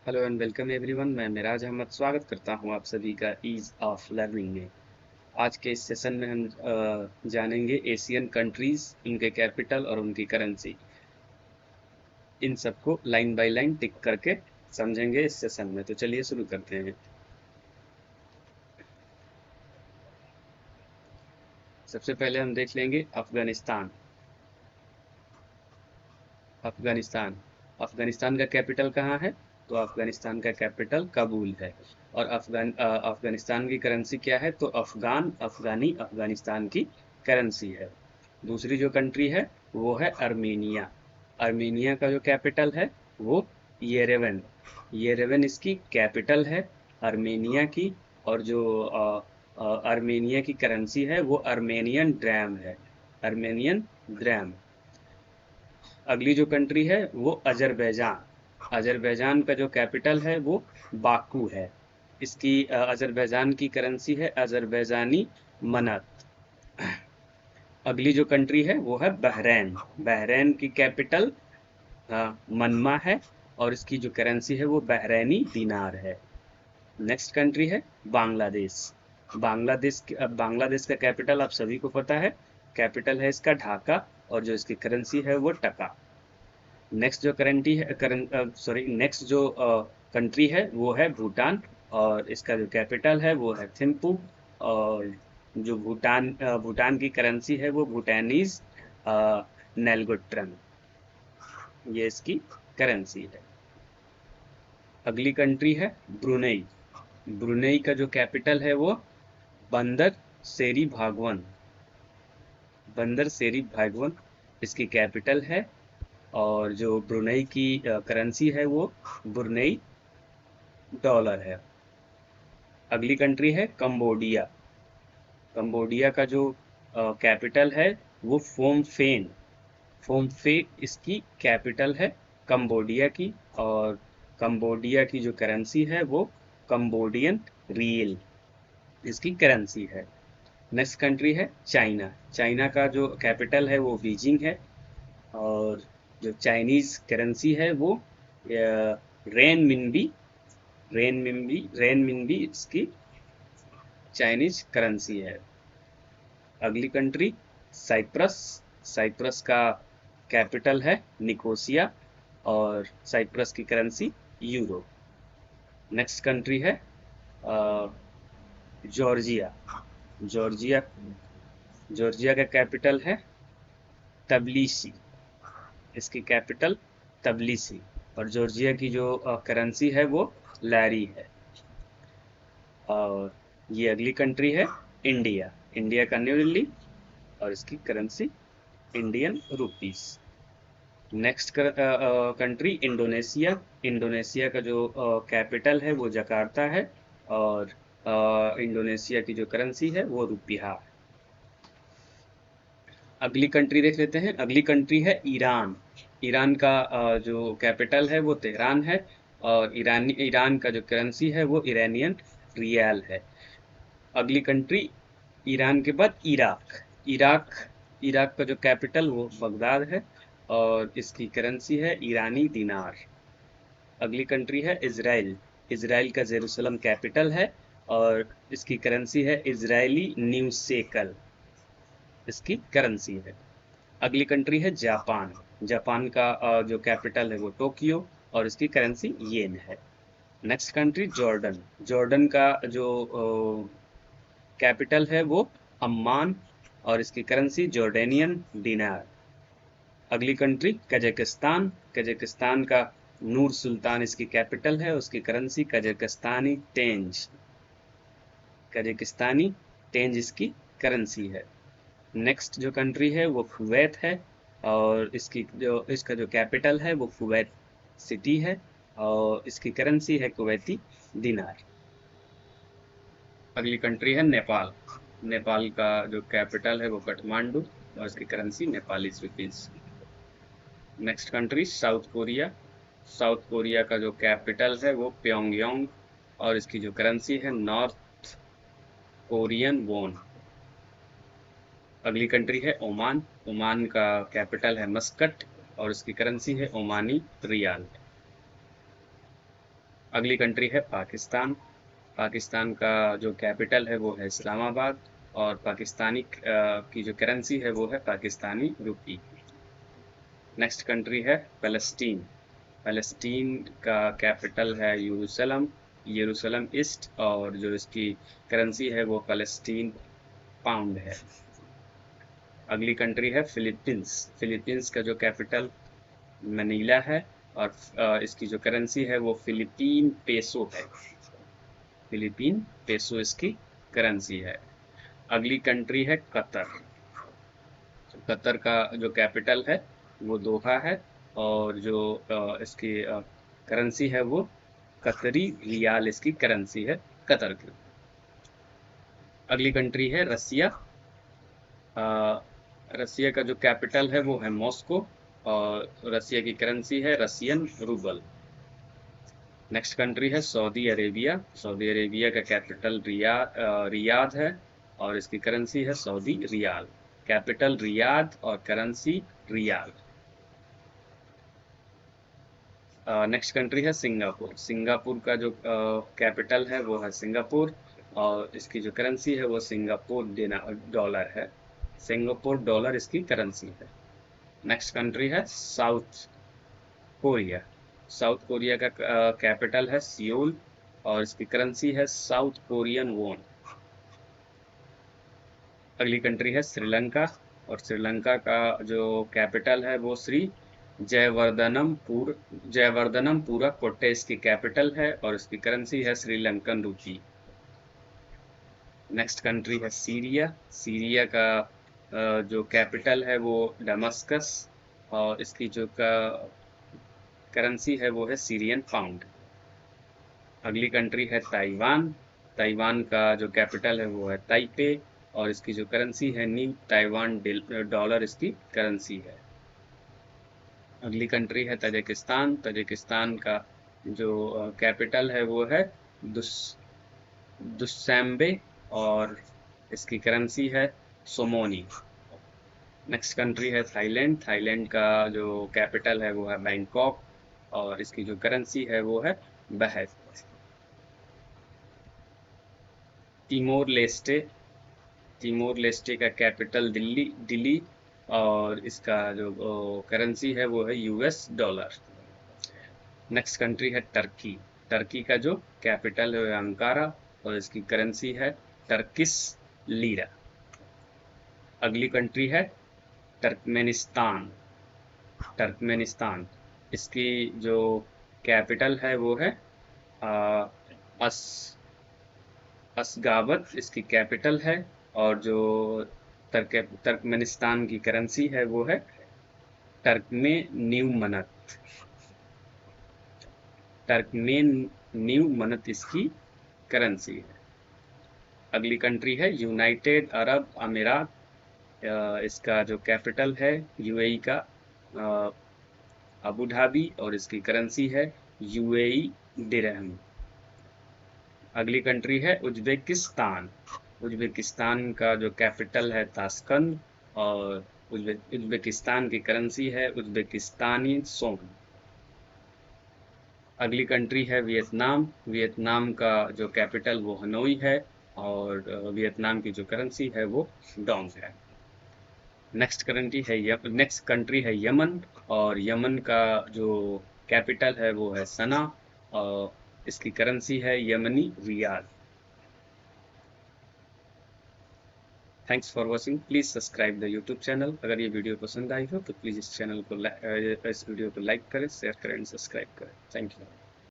Hello and welcome everyone. मैं मिराज अहमद स्वागत करता हूं आप सभी का ईज ऑफ लर्निंग में। आज के इस सेशन में हम जानेंगे एशियन कंट्रीज, उनके कैपिटल और उनकी करेंसी। इन सबको लाइन बाय लाइन टिक करके समझेंगे इस सेशन में। तो चलिए शुरू करते हैं। सबसे पहले हम देख लेंगे अफगानिस्तान। अफगानिस्तान अफगानिस्तान का कैपिटल कहाँ है? तो अफगानिस्तान का कैपिटल काबुल है। और अफगानिस्तान की करेंसी क्या है? तो अफगानी अफगानिस्तान की करेंसी है। दूसरी जो कंट्री है वो है अर्मेनिया। अर्मेनिया का जो कैपिटल है वो येरेवन। येरेवन इसकी कैपिटल है अर्मेनिया की। और जो अर्मेनिया की करेंसी है वो अर्मेनियन ड्रैम है। Armenian dram. अगली जो कंट्री है वो अजरबैजान। अजरबैजान का जो कैपिटल है वो बाकू है। इसकी अजरबैजान की करेंसी है अजरबैजानी मनत। अगली जो कंट्री है वो है बहरैन। बहरैन की कैपिटल मनमा है। और इसकी जो करेंसी है वो बहरैनी दिनार है। नेक्स्ट कंट्री है बांग्लादेश। बांग्लादेश का कैपिटल आप सभी को पता है। कैपिटल है इसका ढाका। और जो इसकी करेंसी है वो टका। नेक्स्ट जो करेंटी है सॉरी नेक्स्ट जो कंट्री है वो है भूटान। और इसका जो कैपिटल है वो है थिम्पू। और जो भूटान की करेंसी है वो भूटानीज नेल्गोट्रन। ये इसकी करेंसी है। अगली कंट्री है ब्रुनेई। ब्रुनेई का जो कैपिटल है वो बंदर सेरी भागवन। बंदर सेरी भागवन इसकी कैपिटल है। और जो ब्रुनेई की करेंसी है वो ब्रुनेई डॉलर है। अगली कंट्री है कंबोडिया। कंबोडिया का जो कैपिटल है वो फोम फे इसकी कैपिटल है कंबोडिया की। और कंबोडिया की जो करेंसी है वो कंबोडियन रियल इसकी करेंसी है। नेक्स्ट कंट्री है चाइना। चाइना का जो कैपिटल है वो बीजिंग है। और जो चाइनीज करेंसी है वो रेन मिनबी। रेन मिनबी इसकी चाइनीज करेंसी है। अगली कंट्री साइप्रस। साइप्रस का कैपिटल है निकोसिया। और साइप्रस की करेंसी यूरो। नेक्स्ट कंट्री है जॉर्जिया। जॉर्जिया जॉर्जिया का कैपिटल है तबलीसी। इसकी कैपिटल तबलीसी। और जॉर्जिया की जो करेंसी है वो लैरी है। और ये अगली कंट्री है इंडिया। इंडिया का न्यू दिल्ली। और इसकी currency Indian rupees. Next country Indonesia. Indonesia का जो कैपिटल है वो जकार्ता है। और इंडोनेशिया की जो करेंसी है वो रुपया। अगली कंट्री देख लेते हैं। अगली कंट्री है ईरान। ईरान का जो कैपिटल है वो तेहरान है। और ईरान का जो करेंसी है वो ईरानियन रियाल है। अगली कंट्री ईरान के बाद इराक। इराक इराक का जो कैपिटल वो बगदाद है। और इसकी करेंसी है ईरानी दिनार। अगली कंट्री है इजराइल। इजराइल का जेरूसलम कैपिटल है। और इसकी करेंसी है इजरायली न्यू सेकल। इसकी करेंसी है। अगली कंट्री है जापान। जापान का जो कैपिटल है वो टोक्यो। और इसकी करेंसी येन है। Next country Jordan. जॉर्डन का जो कैपिटल है वो अम्मान। और इसकी करेंसी जॉर्डेनियन दिनार। अगली कंट्री कजाकिस्तान। कजाकिस्तान का नूर सुल्तान इसकी कैपिटल है। उसकी करेंसी कजाकिस्तानी टेंज। कजाकिस्तानी टेंज इसकी करेंसी है। नेक्स्ट जो कंट्री है वो कुवैत है। और इसका जो कैपिटल है वो कुवैत सिटी है। और इसकी करेंसी है कुवैती दिनार। अगली कंट्री है नेपाल। नेपाल का जो कैपिटल है वो काठमांडू। और इसकी currency Nepali rupees. Next country south Korea. South Korea का जो कैपिटल है वो प्योंगयांग। और इसकी जो करेंसी है नॉर्थ कोरियन वोन। अगली कंट्री है ओमान। ओमान का कैपिटल है मस्कट। और इसकी करेंसी है ओमानी रियाल। अगली कंट्री है पाकिस्तान। पाकिस्तान का जो कैपिटल है वो है इस्लामाबाद, और पाकिस्तानी की जो करेंसी है वो है पाकिस्तानी रुपी। नेक्स्ट कंट्री है पैलेस्टीन। पैलेस्टीन का कैपिटल है यरूशलेम, यरूशलेम ईस्ट, और जो इसकी करेंसी है वो पैलेस्टीन पाउंड है। अगली कंट्री है फिलीपींस। फिलीपींस का जो कैपिटल मनीला है, और इसकी जो करेंसी है वो फिलीपीन पेसो है। फिलीपीन पेसो इसकी करेंसी है। अगली कंट्री है कतर। कतर का जो कैपिटल है वो दोहा है, और जो इसकी करेंसी है वो कतरी रियाल इसकी करेंसी है कतर की। अगली कंट्री है रसिया। रसिया का जो कैपिटल है वो है मॉस्को, और रसिया की करेंसी है रसियन रूबल। नेक्स्ट कंट्री है सऊदी अरेबिया। सऊदी अरेबिया का कैपिटल रियाद है, और इसकी करेंसी है सऊदी रियाल। कैपिटल रियाद और करेंसी रियाल। नेक्स्ट कंट्री है सिंगापुर। सिंगापुर का जो कैपिटल है वो है सिंगापुर, और इसकी जो करेंसी है वो सिंगापुर डॉलर है। सिंगापुर डॉलर इसकी करेंसी है। नेक्स्ट कंट्री है साउथ कोरिया। साउथ कोरिया का कैपिटल है सियोल, और इसकी करेंसी है साउथ कोरियन वॉन। अगली कंट्री है श्रीलंका, और श्रीलंका का जो कैपिटल है वो श्री जयवर्धनमपुरा कोट्टे इसकी कैपिटल है, और इसकी करेंसी है श्रीलंकन रूपी। नेक्स्ट कंट्री है सीरिया। सीरिया का जो कैपिटल है वो डमस्कस, और इसकी जो करेंसी है वो है सीरियन पाउंड। अगली कंट्री है ताइवान। ताइवान का जो कैपिटल है वो है ताइपे, और इसकी जो करेंसी है न्यू ताइवान डॉलर इसकी करेंसी है। अगली कंट्री है तजिकिस्तान। तजिकिस्तान का जो कैपिटल है वो है दुशांबे, और इसकी करेंसी है सोमोनी। नेक्स्ट कंट्री है थाईलैंड। थाईलैंड का जो कैपिटल है वो है बैंकॉक, और इसकी जो करेंसी है वो है बहत। Timor Leste. तिमोर लेस्टे का कैपिटल दिल्ली, और इसका जो करेंसी है वो है यूएस डॉलर। नेक्स्ट कंट्री है टर्की। टर्की का जो कैपिटल है अंकारा, और इसकी करेंसी है टर्किश लीरा। अगली कंट्री है टर्कमेनिस्तान। टर्कमेनिस्तान, इसकी जो कैपिटल है वो है अस असगावत इसकी कैपिटल है, और जो टर्कमेनिस्तान की करेंसी है वो है टर्कमेनियमनत। टर्कमेनियमनत इसकी करेंसी है। अगली कंट्री है यूनाइटेड अरब अमीरात। इसका जो कैपिटल है यूएई का अबू धाबी, और इसकी करेंसी है यूएई दिरहम। अगली कंट्री है उज्बेकिस्तान। उज्बेकिस्तान का जो कैपिटल है ताशकंद, और उज्बेकिस्तान की करेंसी है उज्बेकिस्तानी सोन। अगली कंट्री है वियतनाम। वियतनाम का जो कैपिटल वो हनोई है, और वियतनाम की जो करेंसी है वो डोंग है। नेक्स्ट कंट्री है यमन, और यमन का जो कैपिटल है वो है सना, और इसकी करेंसी है Yemeni rial. Thanks for watching. Please subscribe the YouTube channel. अगर ये वीडियो पसंद आई हो तो प्लीज इस वीडियो को लाइक करें, शेयर करें एंड सब्सक्राइब करें। Thank you.